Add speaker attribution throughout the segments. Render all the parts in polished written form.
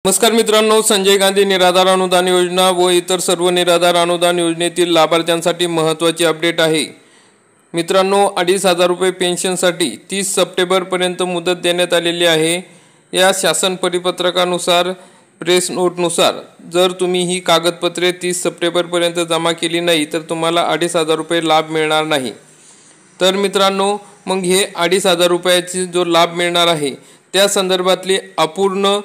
Speaker 1: नमस्कार मित्रांनो, संजय गांधी निराधार अनुदान योजना व इतर सर्व निराधार अनुदान योजनेतील लाभार्थ्यांसाठी महत्त्वाची अपडेट आहे। मित्रांनो, 2,500 रुपये पेन्शनसाठी 30 सप्टेंबरपर्यंत मुदत देण्यात आलेली आहे। या शासन परिपत्रकानुसार प्रेस नोटनुसार जर तुम्ही ही कागदपत्रे 30 सप्टेंबरपर्यंत जमा केली नाही तर तुम्हाला 2,500 रुपये लाभ मिळणार नाही। तर मित्रांनो, मग हे 2,500 रुपयाची जो लाभ मिळणार आहे त्या संदर्भातली अपूर्ण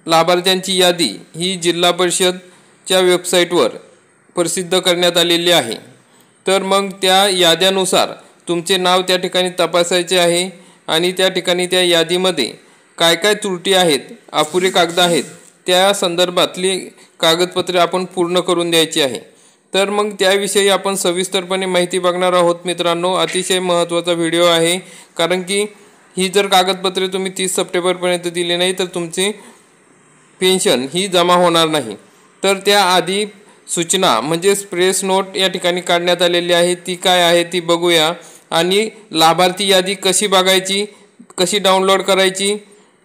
Speaker 1: लाभार्थ्यांची यादी ही जिल्हा परिषदच्या वेबसाईटवर प्रसिद्ध करण्यात आलेली आहे। तर मग त्या याद्यानुसार तुमचे नाव त्या ठिकाणी तपासायचे आहे आणि त्या ठिकाणी त्या यादीमध्ये काय काय त्रुटी आहेत, अपुरे कागद आहेत, त्या संदर्भातली कागदपत्रे आपण पूर्ण करून द्यायची आहे। तर मग त्याविषयी आपण सविस्तरपणे माहिती बघणार आहोत। मित्रांनो, अतिशय महत्त्वाचा व्हिडिओ आहे, कारण की ही जर कागदपत्रे तुम्ही 30 सप्टेंबरपर्यंत दिली नाही तर तुमची पेन्शन ही जमा होणार नाही। तर त्याआधी सूचना म्हणजे प्रेस नोट या ठिकाणी काढण्यात आलेली आहे, ती काय आहे ती बघूया। आणि लाभार्थी यादी कशी बघायची, कशी डाउनलोड करायची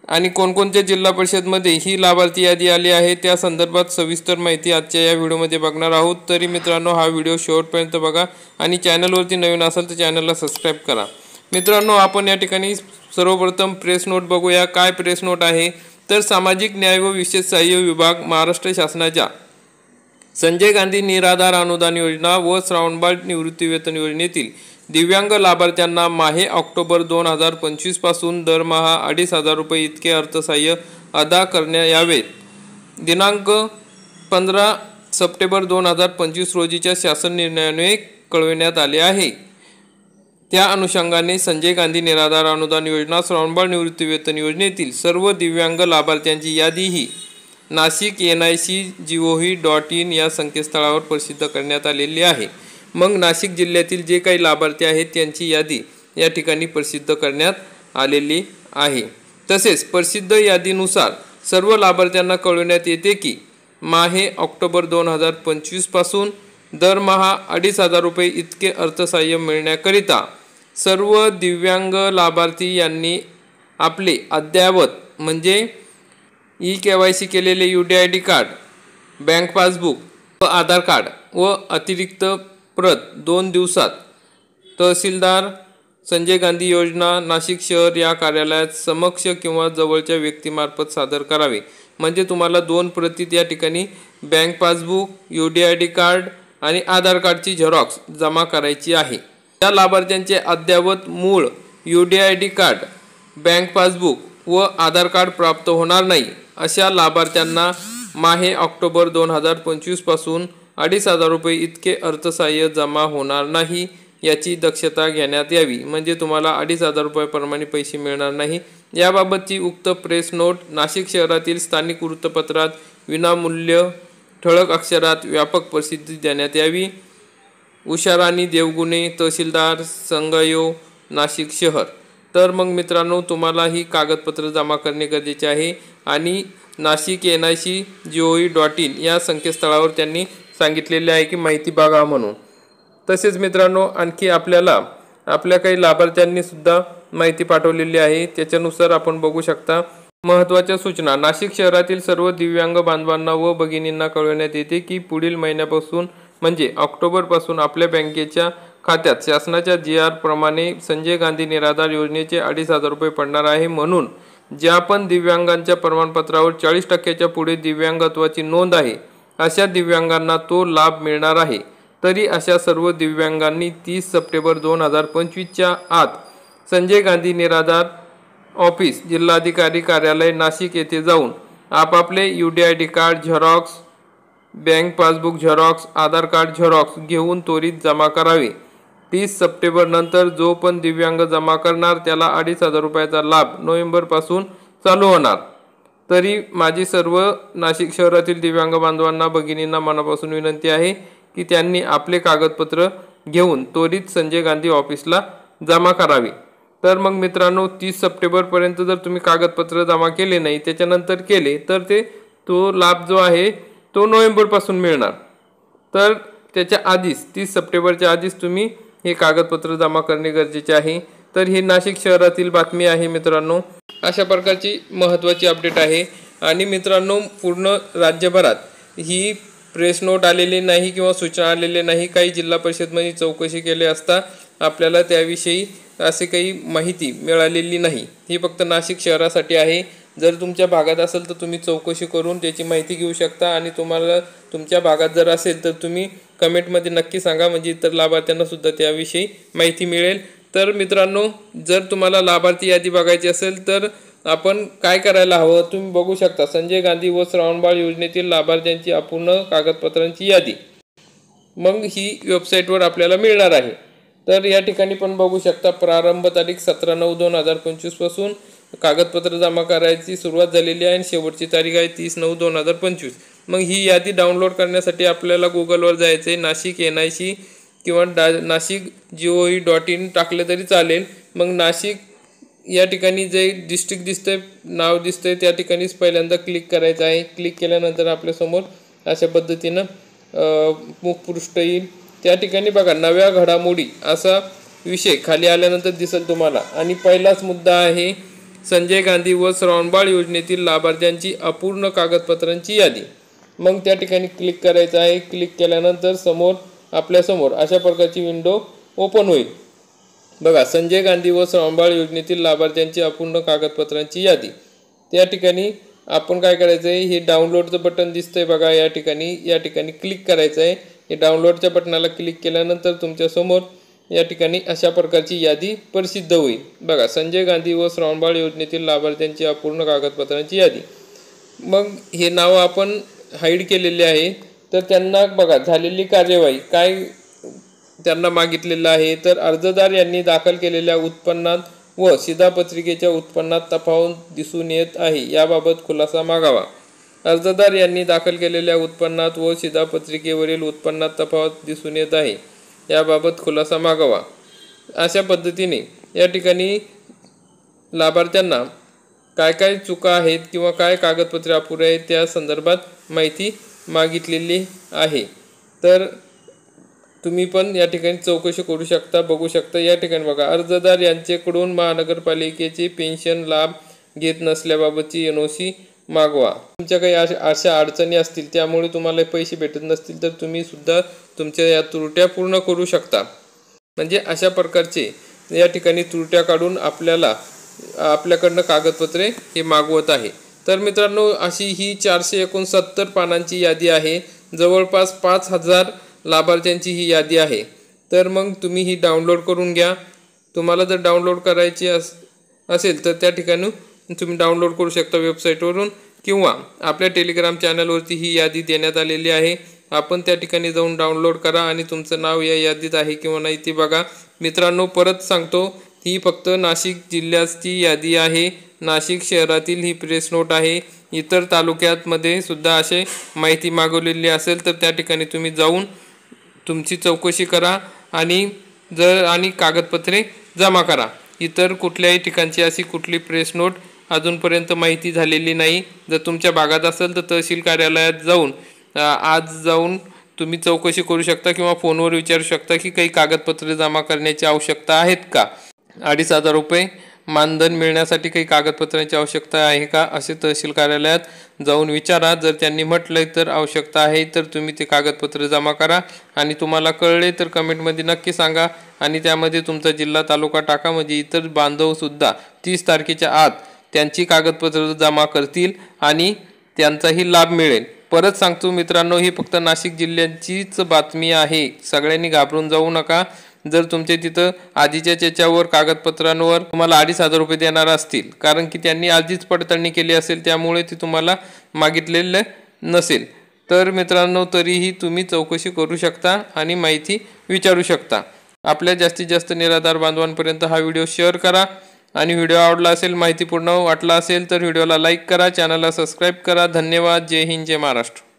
Speaker 1: आणि कोणकोणत्या जिल्हा परिषदमध्ये ही लाभार्थी यादी आली आहे त्या संदर्भात सविस्तर माहिती आजच्या या व्हिडिओमध्ये बघणार आहोत। तरी मित्रांनो, हा व्हिडिओ शेवटपर्यंत बघा आणि चॅनलवरती नवीन असाल तर चॅनलला सबस्क्राईब करा। मित्रांनो, आपण या ठिकाणी सर्वप्रथम प्रेस नोट बघूया। काय प्रेस नोट आहे तर सामाजिक न्याय व विशेष सहाय्य विभाग, महाराष्ट्र शासनाच्या संजय गांधी निराधार अनुदान योजना व श्रावणबाळ निवृत्तीवेतन योजनेतील दिव्यांग लाभार्थ्यांना माहे ऑक्टोबर 2025 पासून दरमहा 2,500 रुपये इतके अर्थसहाय्य अदा करण्यात यावेत। दिनांक 15 सप्टेंबर 2025 रोजीच्या शासन निर्णयाने कळविण्यात आले आहे। त्या अनुषंगाने संजय गांधी निराधार अनुदान योजना श्रावणबाळ निवृत्तीवेतन योजनेतील सर्व दिव्यांग लाभार्थ्यांची यादी ही नाशिक nic.gov.in या संकेतस्थळावर प्रसिद्ध करण्यात आलेली आहे। मग नाशिक जिल्ह्यातील जे काही लाभार्थी आहेत त्यांची यादी या ठिकाणी प्रसिद्ध करण्यात आलेली आहे। तसेच प्रसिद्ध यादीनुसार सर्व लाभार्थ्यांना कळविण्यात येते की माहे ऑक्टोबर 2025 पासून दरमहा 2,500 रुपये इतके अर्थसहाय्य मिळण्याकरिता सर्व दिव्यांग लाभार्थी यांनी आपले अद्ययावत म्हणजे KYC केलेले UDID कार्ड, बँक पासबुक व आधार कार्ड व अतिरिक्त प्रत 2 दिवसात तहसीलदार संजय गांधी योजना नाशिक शहर या कार्यालयात समक्ष किंवा जवळच्या व्यक्तीमार्फत सादर करावे। म्हणजे तुम्हाला 2 प्रती या ठिकाणी बँक पासबुक, UDID कार्ड आणि आधार कार्डची झेरॉक्स जमा करायची आहे। या लाभार्थ्यांचे अद्ययावत मूळ UDID कार्ड, बँक पासबुक व आधार कार्ड प्राप्त होणार नाही अशा लाभार्थ्यांना माहे ऑक्टोबर 2025 पासून 2,500 रुपये इतके अर्थसहाय्य जमा होणार नाही याची दक्षता घेण्यात यावी। म्हणजे तुम्हाला 2,500 रुपयाप्रमाणे पैसे मिळणार नाही। याबाबतची उक्त प्रेस नोट नाशिक शहरातील स्थानिक वृत्तपत्रात विनामूल्य ठळक अक्षरात व्यापक प्रसिद्धी देण्यात यावी। उषाराणी देवगुणे, तहसीलदार संगयो, नाशिक शहर। तर मग मित्रांनो, तुम्हाला ही कागदपत्र जमा करणे गरजेचे आहे आणि नाशिक nic.gov.in या संकेतस्थळावर त्यांनी सांगितलेले आहे की माहिती बघा म्हणून। तसेच मित्रांनो, आणखी आपल्याला आपल्या काही लाभार्थ्यांनी सुद्धा माहिती पाठवलेली आहे, त्याच्यानुसार आपण बघू शकता। महत्त्वाच्या सूचना, नाशिक शहरातील सर्व दिव्यांग बांधवांना व भगिनींना कळविण्यात येते की पुढील महिन्यापासून म्हणजे ऑक्टोबरपासून आपल्या बँकेच्या खात्यात शासनाच्या GR प्रमाणे संजय गांधी निराधार योजनेचे 2,500 रुपये पडणार आहे। म्हणून ज्या पण दिव्यांगांच्या प्रमाणपत्रावर 40% पुढे दिव्यांगत्वाची नोंद आहे अशा दिव्यांगांना तो लाभ मिळणार आहे। तरी अशा सर्व दिव्यांगांनी 30 सप्टेंबर 2025च्या आत संजय गांधी निराधार ऑफिस, जिल्हाधिकारी कार्यालय नाशिक येथे जाऊन आपापले UDID card xerox, bank passbook xerox, Aadhaar card xerox घेऊन त्वरित जमा करावे। 30 सप्टेंबर नंतर जो पण दिव्यांग जमा करणार त्याला 2,500 रुपयाचा लाभ नोव्हेंबरपासून चालू होणार। तरी माझी सर्व नाशिक शहरातील दिव्यांग बांधवांना, भगिनींना मनापासून विनंती आहे की त्यांनी आपले कागदपत्र घेऊन त्वरित संजय गांधी ऑफिसला जमा करावे। तर मग मित्रांनो, 30 सप्टेंबरपर्यंत जर तुम्ही कागदपत्र जमा केले नाही, त्याच्यानंतर केले तर तो लाभ जो आहे तो नोव्हेंबरपासून मिळणार। तर त्याच्या आधीच 30 सप्टेंबरच्या आधीच तुम्ही हे कागदपत्र जमा करणे गरजेचे आहे। तर ही नाशिक शहरातील बातमी आहे मित्रांनो। अशा प्रकारची महत्त्वाची अपडेट आहे आणि मित्रांनो, पूर्ण राज्यभरात ही प्रेस नोट आलेली नाही किंवा सूचना आलेली नाही। काही जिल्हा परिषदमध्ये चौकशी केली असता आपल्याला त्याविषयी असे काही माहिती मिळालेली नाही। ही फक्त नाशिक शहरासाठी आहे। जर तुमच्या भागात असेल तर तुम्ही चौकशी करून त्याची माहिती घेऊ शकता आणि तुम्हाला तुमच्या भागात जर असेल तर तुम्ही कमेंटमध्ये नक्की सांगा, म्हणजे इतर लाभार्थ्यांना सुद्धा त्याविषयी माहिती मिळेल। तर मित्रांनो, जर तुम्हाला लाभार्थी यादी बघायची असेल तर आपण काय करायला हवं, तुम्ही बघू शकता संजय गांधी व श्रावणबाळ योजनेतील लाभार्थ्यांची अपूर्ण कागदपत्रांची यादी। मग ही वेबसाईटवर आपल्याला मिळणार आहे। तर या ठिकाणी पण बघू शकता प्रारंभ तारीख 17/9/2025 पासून कागदपत्र जमा करायची सुरुवात झालेली आहे आणि शेवटची तारीख आहे 30/9/2025। मग ही यादी डाउनलोड करण्यासाठी आपल्याला गुगलवर जायचं आहे। नाशिक NIC किंवा नाशिक gov.in टाकले तरी चालेल। मग नाशिक या ठिकाणी जे डिस्ट्रिक्ट दिसतंय, नाव दिसतंय, त्या ठिकाणीच पहिल्यांदा क्लिक करायचं आहे। क्लिक केल्यानंतर आपल्यासमोर अशा पद्धतीनं मुखपृष्ठ येईल। त्या ठिकाणी बघा नव्या घडामोडी असा विषय खाली आल्यानंतर दिसेल तुम्हाला, आणि पहिलाच मुद्दा आहे संजय गांधी व श्रावणबाळ योजनेतील लाभार्थ्यांची अपूर्ण कागदपत्रांची यादी। मग त्या ठिकाणी क्लिक करायचं आहे। क्लिक केल्यानंतर आपल्यासमोर अशा प्रकारची विंडो ओपन होईल। बघा संजय गांधी व श्रावणबाळ योजनेतील लाभार्थ्यांची अपूर्ण कागदपत्रांची यादी। त्या ठिकाणी आपण काय करायचं आहे, हे डाउनलोडचं बटन दिसतंय बघा, या ठिकाणी क्लिक करायचं आहे। हे डाउनलोडच्या बटनाला क्लिक केल्यानंतर तुमच्या समोर या ठिकाणी अशा प्रकारची यादी प्रसिद्ध होईल। बघा संजय गांधी व श्रावणबाळ योजनेतील लाभार्थ्यांची अपूर्ण कागदपत्रांची यादी। मग हे नाव आपण हाईड केलेले आहे। तर त्यांना बघा झालेली कार्यवाही काय त्यांना मागितलेलं आहे, तर अर्जदार यांनी दाखल केलेल्या उत्पन्नात व शिधापत्रिकेच्या उत्पन्नात तफावत दिसून येत आहे, याबाबत खुलासा मागावा। अर्जदार यांनी दाखल केलेल्या उत्पन्नात व शिधापत्रिकेवरील उत्पन्नात तफावत दिसून येत आहे, याबाबत खुलासा मागावा। अशा पद्धतीने या ठिकाणी लाभार्थ्यांना काय काय चुका आहेत किंवा काय कागदपत्रे अपुरे आहेत त्या संदर्भात माहिती मागितलेली आहे। तर तुम्ही पण या ठिकाणी चौकशी करू शकता, बघू शकता। या ठिकाणी बघा अर्जदार यांच्याकडून महानगरपालिकेचे पेन्शन लाभ घेत नसल्याबाबतची NOC मागवा। तुमच्या काही अशा अडचणी असतील त्यामुळे तुम्हाला पैसे भेटत नसतील तर तुम्ही सुद्धा तुमच्या या त्रुट्या पूर्ण करू शकता। म्हणजे अशा प्रकारचे या ठिकाणी त्रुट्या काढून आपल्याकडनं कागदपत्रे हे मागवत आहे। तर मित्रांनो, अशी ही 469 पानांची यादी आहे। जवळपास 5000 लाभार्थ्यांची ही यादी आहे। तर मग तुम्ही ही डाउनलोड करून घ्या। तुम्हाला जर डाउनलोड करायची असेल तर त्या ठिकाणी तुम्ही डाउनलोड करू शकता वेबसाईटवरून, किंवा आपल्या टेलिग्राम चॅनलवरती ही यादी देण्यात आलेली आहे। आपण त्या ठिकाणी जाऊन डाउनलोड करा आणि तुमचं नाव या यादीत आहे किंवा नाही ते बघा। मित्रांनो, परत सांगतो, ही फक्त नाशिक जिल्ह्याची यादी आहे। नाशिक शहरातील ही प्रेस नोट आहे। इतर तालुक्यामध्ये सुद्धा असे माहिती मागवलेली असेल तर त्या ठिकाणी तुम्ही जाऊन तुमची चौकशी करा आणि कागदपत्रे जमा करा। इतर कुठल्याही ठिकाणची अशी कुठली प्रेस नोट अजूनपर्यंत माहिती झालेली नाही। जर तुमच्या भागात असेल तर तहसील कार्यालयात आज जाऊन तुम्ही चौकशी करू शकता किंवा फोनवर विचारू शकता की काही कागदपत्रे जमा करण्याची आवश्यकता आहेत का। 2,500 रुपये मानधन मिळण्यासाठी काही कागदपत्रांची आवश्यकता आहे का, असे तहसील कार्यालयात जाऊन विचारा। जर त्यांनी म्हटलं तर आवश्यकता आहे तर तुम्ही ते कागदपत्र जमा करा आणि तुम्हाला कळले तर कमेंटमध्ये नक्की सांगा आणि त्यामध्ये तुमचा जिल्हा तालुका टाका, म्हणजे इतर बांधवसुद्धा 30 तारखेच्या आत त्यांची कागदपत्र जमा करतील आणि त्यांचाही लाभ मिळेल। परत सांगतो मित्रांनो, ही फक्त नाशिक जिल्ह्याचीच बातमी आहे, सगळ्यांनी घाबरून जाऊ नका। जर तुमच्या तिथं आधीच्या त्याच्यावर कागदपत्रांवर तुम्हाला 2,500 रुपये देणार असतील, कारण की त्यांनी आधीच पडताळणी केली असेल त्यामुळे ती तुम्हाला मागितलेलं नसेल, तर मित्रांनो तरीही तुम्ही चौकशी करू शकता आणि माहिती विचारू शकता। आपल्या जास्तीत जास्त निराधार बांधवांपर्यंत हा व्हिडिओ शेअर करा आणि व्हिडिओ आवडला असेल, माहितीपूर्ण वाटला असेल तर व्हिडिओला लाईक करा, चॅनलला सबस्क्राईब करा। धन्यवाद। जय हिंद, जय महाराष्ट्र।